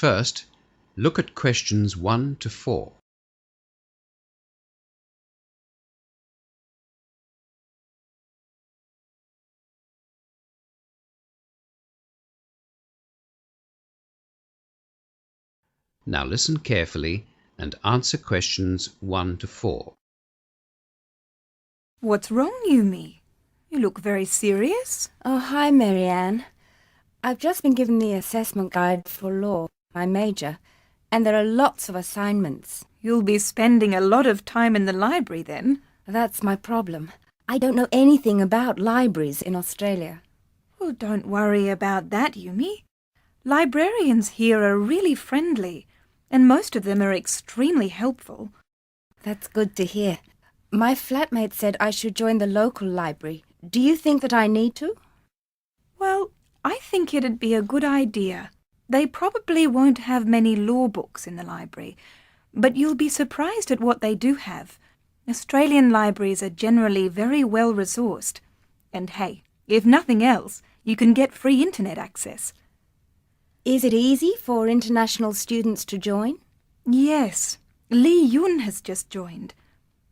first, look at questions 1 to 4. Now listen carefully and answer questions 1 to 4. What's wrong, Yumi? You look very serious. Oh, hi, Marianne. I've just been given the assessment guide for law, my major, and there are lots of assignments. You'll be spending a lot of time in the library then. That's my problem. I don't know anything about libraries in Australia. Well, don't worry about that, Yumi. Librarians here are really friendly, and most of them are extremely helpful. That's good to hear. My flatmate said I should join the local library. Do you think that I need to? Well, I think it'd be a good idea. They probably won't have many law books in the library, but you'll be surprised at what they do have. Australian libraries are generally very well resourced. And hey, if nothing else, you can get free internet access. Is it easy for international students to join? Yes, Lee Yun has just joined.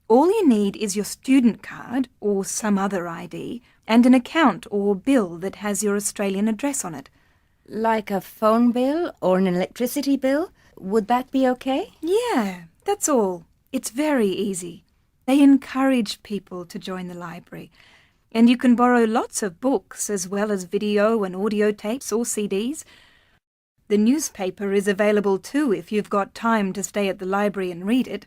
All you need is your student card or some other ID and an account or bill that has your Australian address on it. Like a phone bill or an electricity bill? Would that be okay? Yeah, that's all. It's very easy. They encourage people to join the library. And you can borrow lots of books as well as video and audio tapes or CDs. The newspaper is available too if you've got time to stay at the library and read it.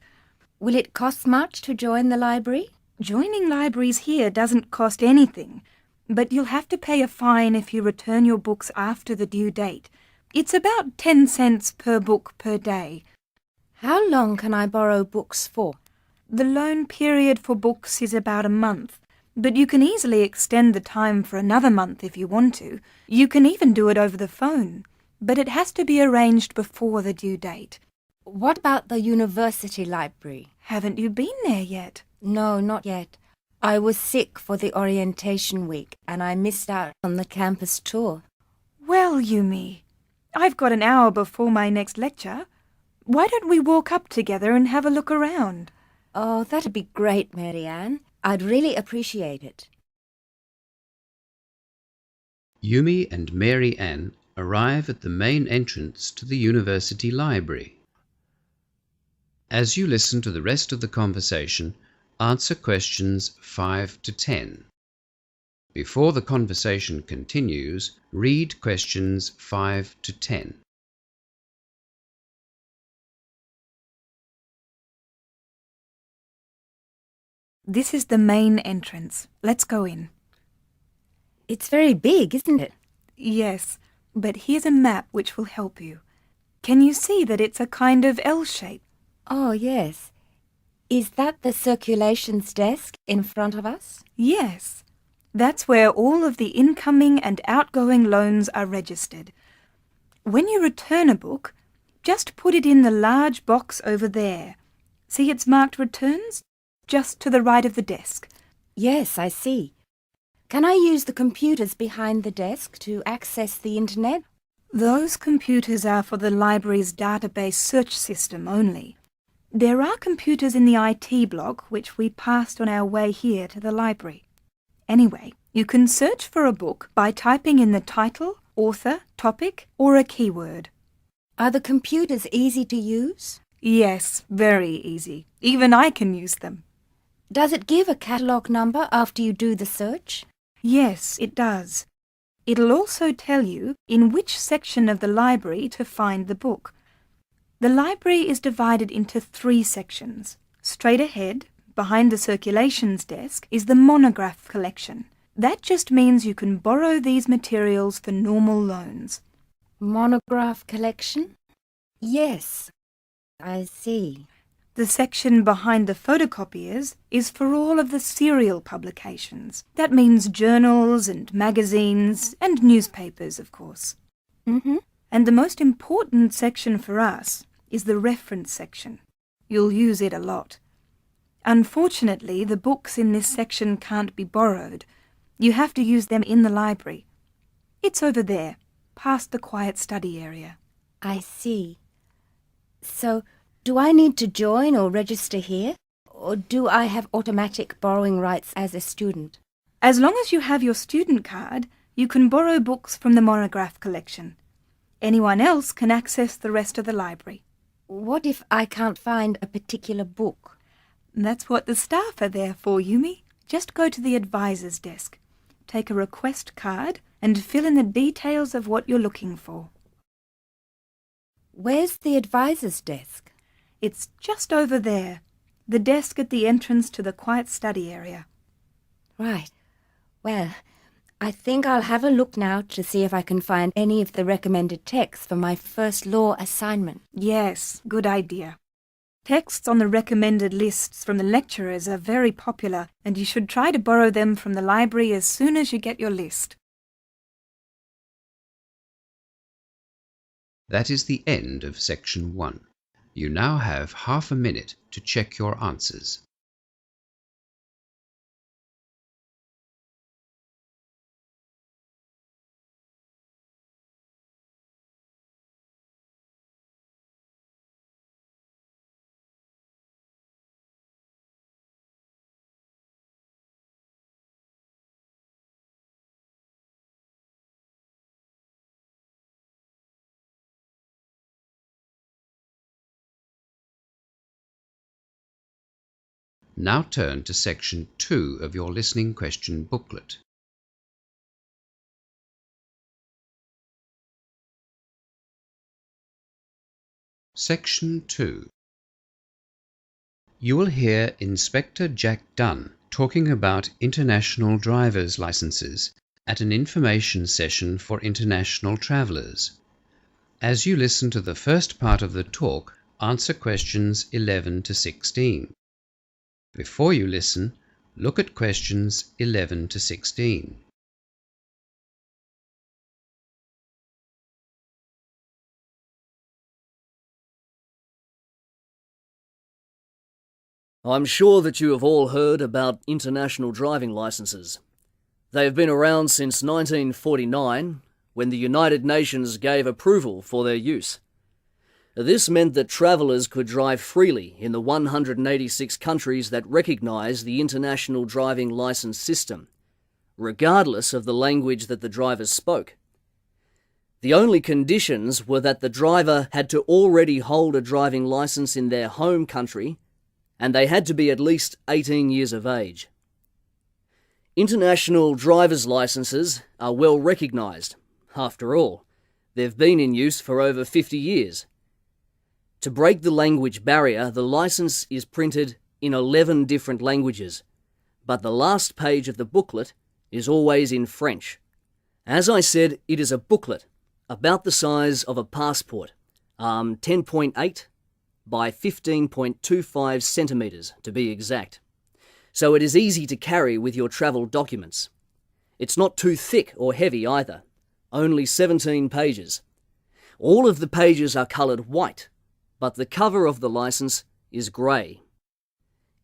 Will it cost much to join the library? Joining libraries here doesn't cost anything, but you'll have to pay a fine if you return your books after the due date. It's about 10 cents per book per day. How long can I borrow books for? The loan period for books is about a month, but you can easily extend the time for another month if you want to. You can even do it over the phone, but it has to be arranged before the due date. What about the university library? Haven't you been there yet? No, not yet. I was sick for the orientation week and I missed out on the campus tour. Well, Yumi, I've got an hour before my next lecture. Why don't we walk up together and have a look around? Oh, that'd be great, Marianne. I'd really appreciate it. Yumi and Mary Ann arrive at the main entrance to the university library. As you listen to the rest of the conversation, answer questions 5 to 10. Before the conversation continues, read questions 5 to 10. This is the main entrance. Let's go in. It's very big, isn't it? Yes, but here's a map which will help you. Can you see that it's a kind of L shape? Oh, yes. Is that the circulations desk in front of us? Yes. That's where all of the incoming and outgoing loans are registered. When you return a book, just put it in the large box over there. See it's marked returns? Just to the right of the desk. Yes, I see. Can I use the computers behind the desk to access the internet? Those computers are for the library's database search system only. There are computers in the IT block which we passed on our way here to the library. Anyway, you can search for a book by typing in the title, author, topic, or a keyword. Are the computers easy to use? Yes, very easy. Even I can use them. Does it give a catalogue number after you do the search? Yes, it does. It'll also tell you in which section of the library to find the book. The library is divided into 3 sections. Straight ahead, behind the circulations desk, is the monograph collection. That just means you can borrow these materials for normal loans. Monograph collection? Yes, I see. The section behind the photocopiers is for all of the serial publications. That means journals and magazines and newspapers, of course. And the most important section for us is the reference section. You'll use it a lot. Unfortunately, the books in this section can't be borrowed. You have to use them in the library. It's over there, past the quiet study area. I see. So, do I need to join or register here? Or do I have automatic borrowing rights as a student? As long as you have your student card, you can borrow books from the monograph collection. Anyone else can access the rest of the library. What if I can't find a particular book? That's what the staff are there for, Yumi. Just go to the advisor's desk, take a request card, and fill in the details of what you're looking for. Where's the advisor's desk? It's just over there, the desk at the entrance to the quiet study area. Right. Well, I think I'll have a look now to see if I can find any of the recommended texts for my first law assignment. Yes, good idea. Texts on the recommended lists from the lecturers are very popular, and you should try to borrow them from the library as soon as you get your list. That is the end of section 1. You now have half a minute to check your answers. Now turn to section 2 of your listening question booklet. Section 2. You will hear Inspector Jack Dunn talking about international driver's licenses at an information session for international travellers. As you listen to the first part of the talk, answer questions 11 to 16. Before you listen, look at questions 11 to 16. I'm sure that you have all heard about international driving licenses. They have been around since 1949, when the United Nations gave approval for their use. This meant that travellers could drive freely in the 186 countries that recognise the international driving licence system, regardless of the language that the drivers spoke. The only conditions were that the driver had to already hold a driving licence in their home country, and they had to be at least 18 years of age. International driver's licenses are well recognised. After all, they've been in use for over 50 years. To break the language barrier, the licence is printed in 11 different languages, but the last page of the booklet is always in French. As I said, it is a booklet, about the size of a passport, 10.8 by 15.25 centimetres to be exact. So it is easy to carry with your travel documents. It's not too thick or heavy either, only 17 pages. All of the pages are coloured white, but the cover of the licence is grey.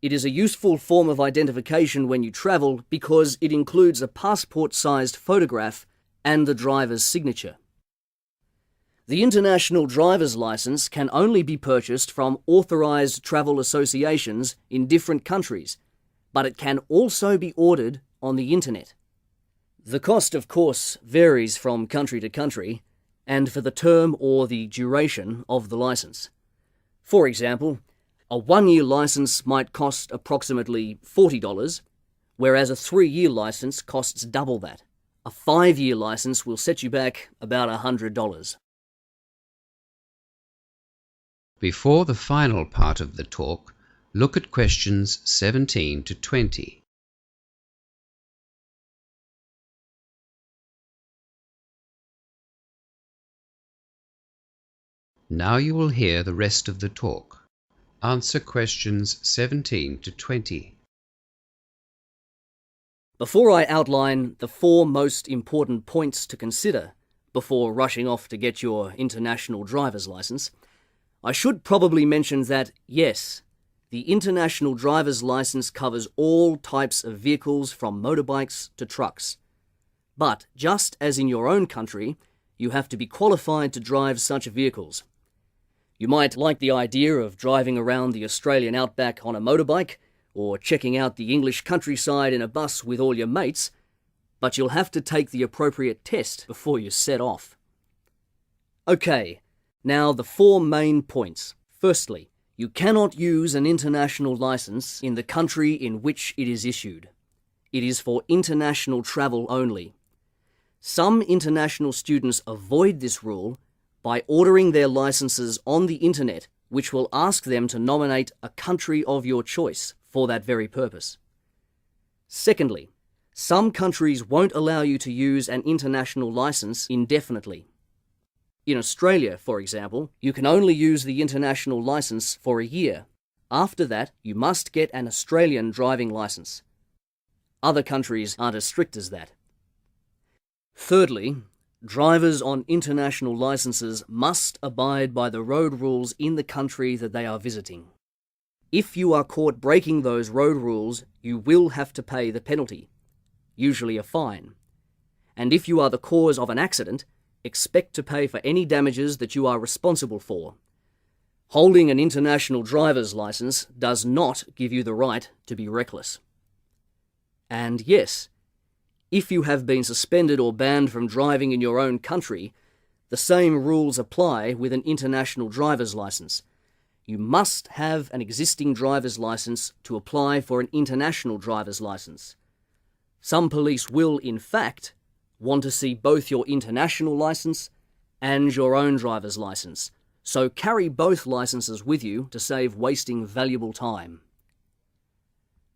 It is a useful form of identification when you travel because it includes a passport-sized photograph and the driver's signature. The International Driver's Licence can only be purchased from authorised travel associations in different countries, but it can also be ordered on the internet. The cost, of course, varies from country to country, and for the term or the duration of the licence. For example, a 1-year licence might cost approximately $40, whereas a 3-year licence costs double that. A 5-year licence will set you back about $100. Before the final part of the talk, look at questions 17 to 20. Now you will hear the rest of the talk. Answer questions 17 to 20. Before I outline the 4 most important points to consider before rushing off to get your international driver's licence, I should probably mention that, yes, the international driver's licence covers all types of vehicles from motorbikes to trucks. But just as in your own country, you have to be qualified to drive such vehicles. You might like the idea of driving around the Australian outback on a motorbike, or checking out the English countryside in a bus with all your mates, but you'll have to take the appropriate test before you set off. Okay, now the 4 main points. Firstly, you cannot use an international license in the country in which it is issued. It is for international travel only. Some international students avoid this rule by ordering their licenses on the internet, which will ask them to nominate a country of your choice for that very purpose. Secondly, some countries won't allow you to use an international license indefinitely. In Australia, for example, you can only use the international license for a year. After that, you must get an Australian driving license. Other countries aren't as strict as that. Thirdly, drivers on international licenses must abide by the road rules in the country that they are visiting. If you are caught breaking those road rules, you will have to pay the penalty, usually a fine. And if you are the cause of an accident, expect to pay for any damages that you are responsible for. Holding an international driver's license does not give you the right to be reckless. And yes, if you have been suspended or banned from driving in your own country, the same rules apply with an international driver's license. You must have an existing driver's license to apply for an international driver's license. Some police will, in fact, want to see both your international license and your own driver's license, so carry both licenses with you to save wasting valuable time.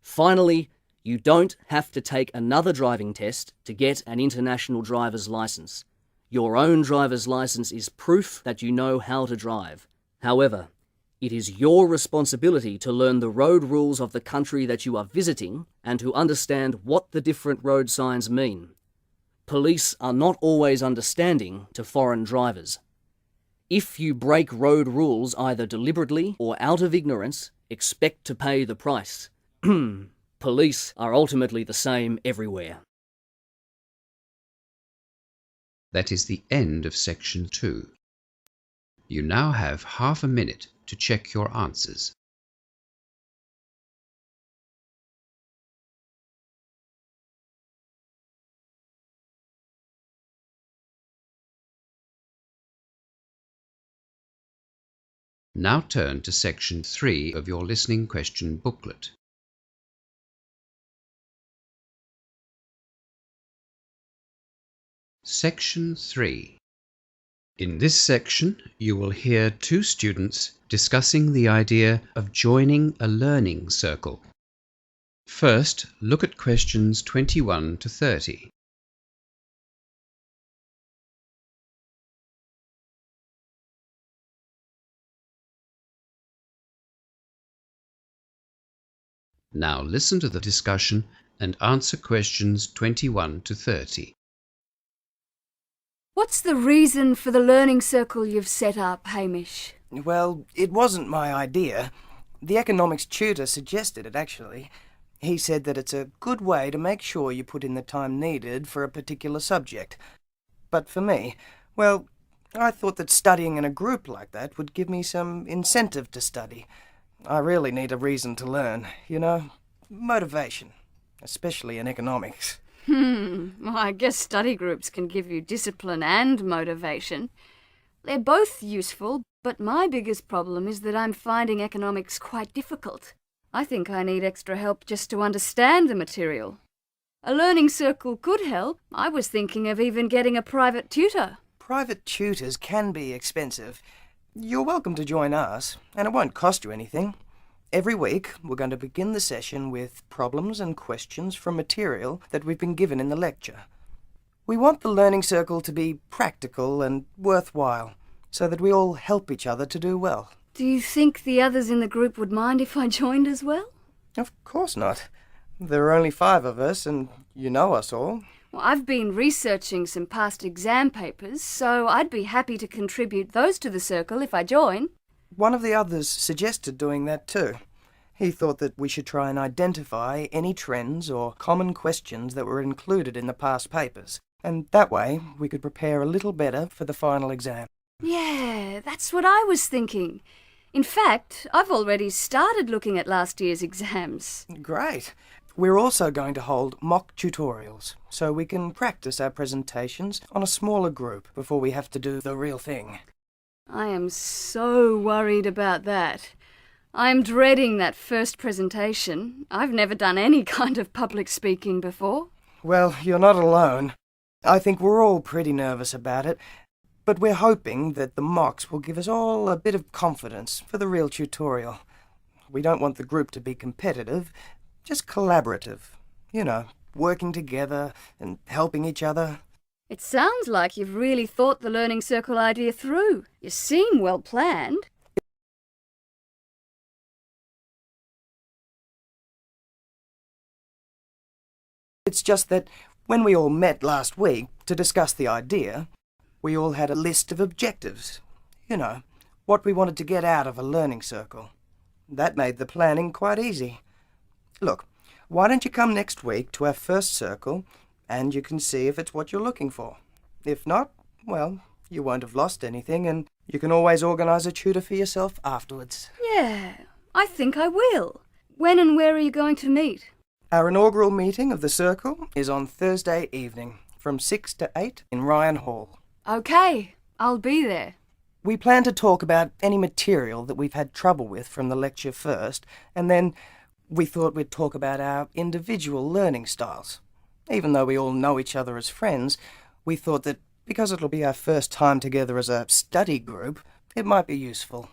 Finally, you don't have to take another driving test to get an international driver's license. Your own driver's license is proof that you know how to drive. However, it is your responsibility to learn the road rules of the country that you are visiting and to understand what the different road signs mean. Police are not always understanding to foreign drivers. If you break road rules either deliberately or out of ignorance, expect to pay the price. Police are ultimately the same everywhere. That is the end of section 2. You now have half a minute to check your answers. Now turn to section 3 of your listening question booklet. Section 3. In this section, you will hear 2 students discussing the idea of joining a learning circle. First, look at questions 21 to 30. Now listen to the discussion and answer questions 21 to 30. What's the reason for the learning circle you've set up, Hamish? Well, it wasn't my idea. The economics tutor suggested it, actually. He said that it's a good way to make sure you put in the time needed for a particular subject. But for me, well, I thought that studying in a group like that would give me some incentive to study. I really need a reason to learn, you know? Motivation, especially in economics. Well, I guess study groups can give you discipline and motivation. They're both useful, but my biggest problem is that I'm finding economics quite difficult. I think I need extra help just to understand the material. A learning circle could help. I was thinking of even getting a private tutor. Private tutors can be expensive. You're welcome to join us, and it won't cost you anything. Every week, we're going to begin the session with problems and questions from material that we've been given in the lecture. We want the learning circle to be practical and worthwhile, so that we all help each other to do well. Do you think the others in the group would mind if I joined as well? Of course not. There are only 5 of us, and you know us all. Well, I've been researching some past exam papers, so I'd be happy to contribute those to the circle if I join. One of the others suggested doing that too. He thought that we should try and identify any trends or common questions that were included in the past papers. And that way we could prepare a little better for the final exam. Yeah, that's what I was thinking. In fact, I've already started looking at last year's exams. Great. We're also going to hold mock tutorials, so we can practice our presentations on a smaller group before we have to do the real thing. I am so worried about that. I'm dreading that first presentation. I've never done any kind of public speaking before. Well, you're not alone. I think we're all pretty nervous about it, but we're hoping that the mocks will give us all a bit of confidence for the real tutorial. We don't want the group to be competitive, just collaborative. You know, working together and helping each other. It sounds like you've really thought the learning circle idea through. You seem well planned. It's just that when we all met last week to discuss the idea, we all had a list of objectives. You know, what we wanted to get out of a learning circle. That made the planning quite easy. Look, why don't you come next week to our first circle and you can see if it's what you're looking for. If not, well, you won't have lost anything and you can always organise a tutor for yourself afterwards. Yeah, I think I will. When and where are you going to meet? Our inaugural meeting of the circle is on Thursday evening from 6 to 8 in Ryan Hall. Okay, I'll be there. We plan to talk about any material that we've had trouble with from the lecture first, and then we thought we'd talk about our individual learning styles. Even though we all know each other as friends, we thought that because it'll be our first time together as a study group, it might be useful.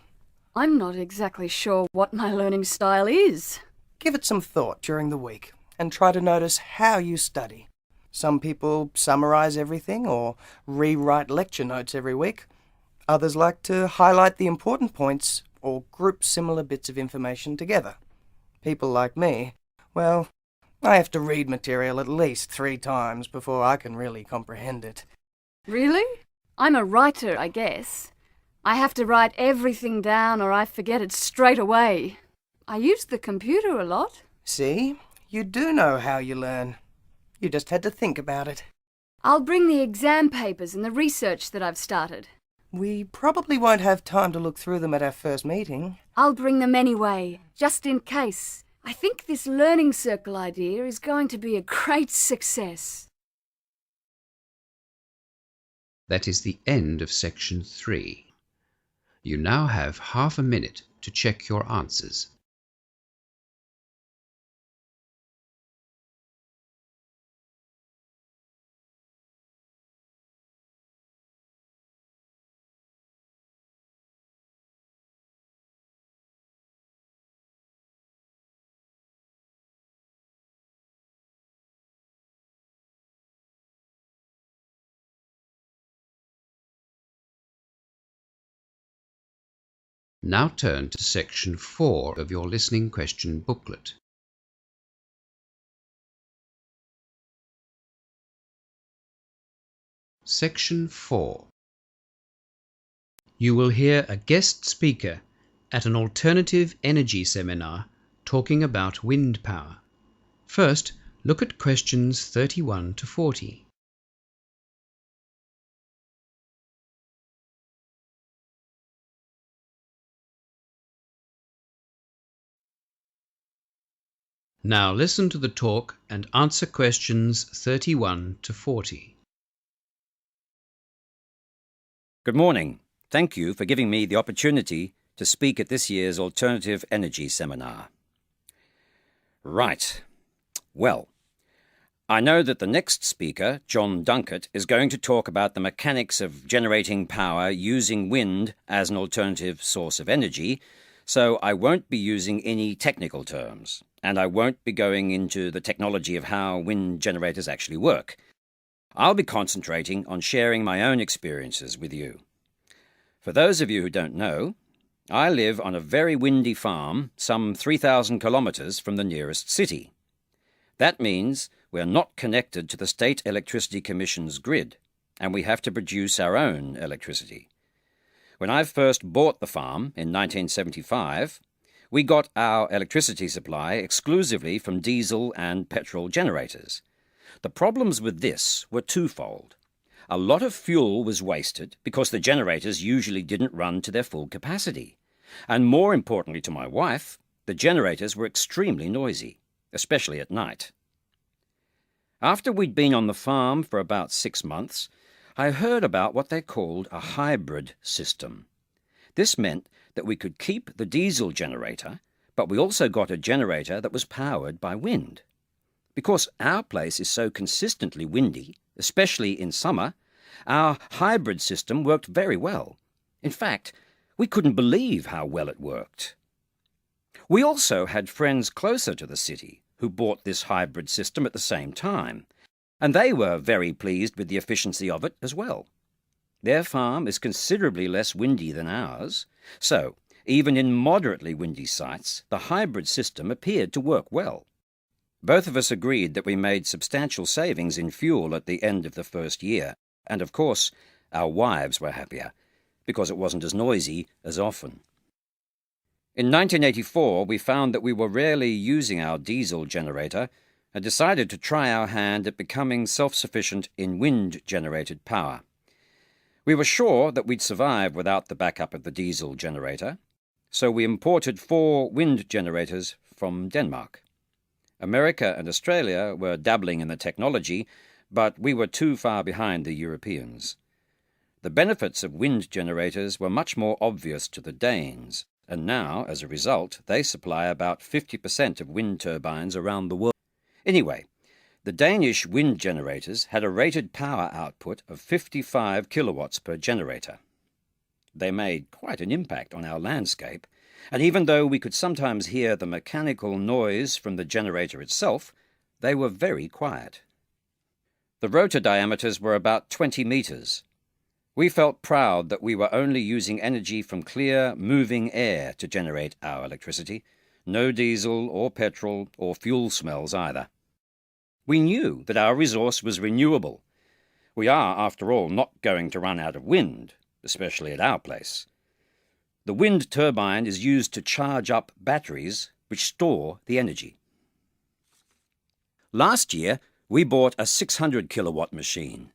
I'm not exactly sure what my learning style is. Give it some thought during the week and try to notice how you study. Some people summarise everything or rewrite lecture notes every week. Others like to highlight the important points or group similar bits of information together. People like me, well, I have to read material at least 3 times before I can really comprehend it. Really? I'm a writer, I guess. I have to write everything down or I forget it straight away. I use the computer a lot. See? You do know how you learn. You just had to think about it. I'll bring the exam papers and the research that I've started. We probably won't have time to look through them at our first meeting. I'll bring them anyway, just in case. I think this learning circle idea is going to be a great success. That is the end of section 3. You now have half a minute to check your answers. Now turn to section 4 of your listening question booklet. Section 4. You will hear a guest speaker at an alternative energy seminar talking about wind power. First, look at questions 31 to 40. Now listen to the talk and answer questions 31 to 40. Good morning. Thank you for giving me the opportunity to speak at this year's Alternative Energy Seminar. Right. Well, I know that the next speaker, John Dunkett, is going to talk about the mechanics of generating power using wind as an alternative source of energy, so I won't be using any technical terms, and I won't be going into the technology of how wind generators actually work. I'll be concentrating on sharing my own experiences with you. For those of you who don't know, I live on a very windy farm some 3,000 kilometres from the nearest city. That means we're not connected to the State Electricity Commission's grid, and we have to produce our own electricity. When I first bought the farm in 1975, we got our electricity supply exclusively from diesel and petrol generators. The problems with this were twofold. A lot of fuel was wasted because the generators usually didn't run to their full capacity. And more importantly to my wife, the generators were extremely noisy, especially at night. After we'd been on the farm for about 6 months, I heard about what they called a hybrid system. This meant that we could keep the diesel generator, but we also got a generator that was powered by wind. Because our place is so consistently windy, especially in summer, our hybrid system worked very well. In fact, we couldn't believe how well it worked. We also had friends closer to the city who bought this hybrid system at the same time, and they were very pleased with the efficiency of it as well. Their farm is considerably less windy than ours, so even in moderately windy sites, the hybrid system appeared to work well. Both of us agreed that we made substantial savings in fuel at the end of the first year, and of course, our wives were happier, because it wasn't as noisy as often. In 1984, we found that we were rarely using our diesel generator and decided to try our hand at becoming self-sufficient in wind-generated power. We were sure that we'd survive without the backup of the diesel generator, so we imported 4 wind generators from Denmark. America and Australia were dabbling in the technology, but we were too far behind the Europeans. The benefits of wind generators were much more obvious to the Danes, and now, as a result, they supply about 50% of wind turbines around the world. Anyway, the Danish wind generators had a rated power output of 55 kilowatts per generator. They made quite an impact on our landscape, and even though we could sometimes hear the mechanical noise from the generator itself, they were very quiet. The rotor diameters were about 20 meters. We felt proud that we were only using energy from clear, moving air to generate our electricity. No diesel or petrol or fuel smells either. We knew that our resource was renewable. We are, after all, not going to run out of wind, especially at our place. The wind turbine is used to charge up batteries which store the energy. Last year, we bought a 600 kilowatt machine.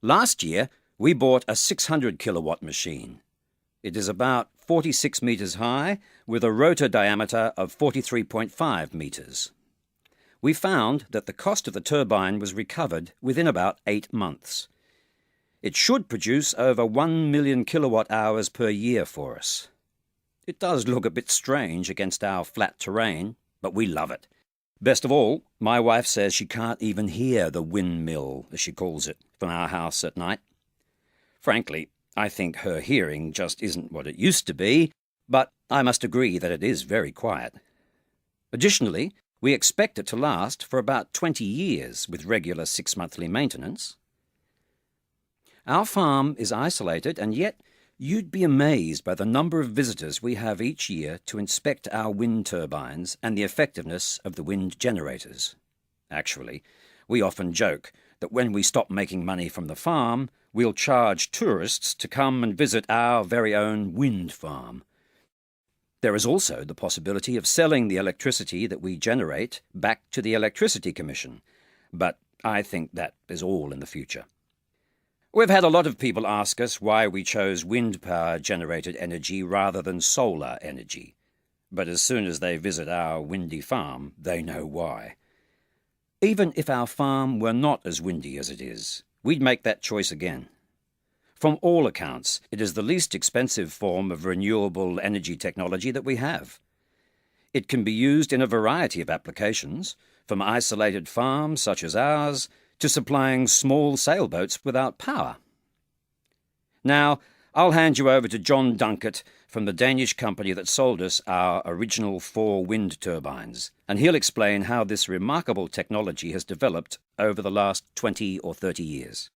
Last year, we bought a 600 kilowatt machine. It is about 46 meters high with a rotor diameter of 43.5 meters. We found that the cost of the turbine was recovered within about 8 months. It should produce over 1 million kilowatt hours per year for us. It does look a bit strange against our flat terrain, but we love it. Best of all, my wife says she can't even hear the windmill, as she calls it, from our house at night. Frankly, I think her hearing just isn't what it used to be, but I must agree that it is very quiet. Additionally, we expect it to last for about 20 years with regular 6-monthly maintenance. Our farm is isolated, and yet you'd be amazed by the number of visitors we have each year to inspect our wind turbines and the effectiveness of the wind generators. Actually, we often joke that when we stop making money from the farm, we'll charge tourists to come and visit our very own wind farm. There is also the possibility of selling the electricity that we generate back to the Electricity Commission, but I think that is all in the future. We've had a lot of people ask us why we chose wind power generated energy rather than solar energy, but as soon as they visit our windy farm, they know why. Even if our farm were not as windy as it is, we'd make that choice again. From all accounts, it is the least expensive form of renewable energy technology that we have. It can be used in a variety of applications, from isolated farms such as ours to supplying small sailboats without power. Now, I'll hand you over to John Dunkert from the Danish company that sold us our original 4 wind turbines, and he'll explain how this remarkable technology has developed over the last 20 or 30 years.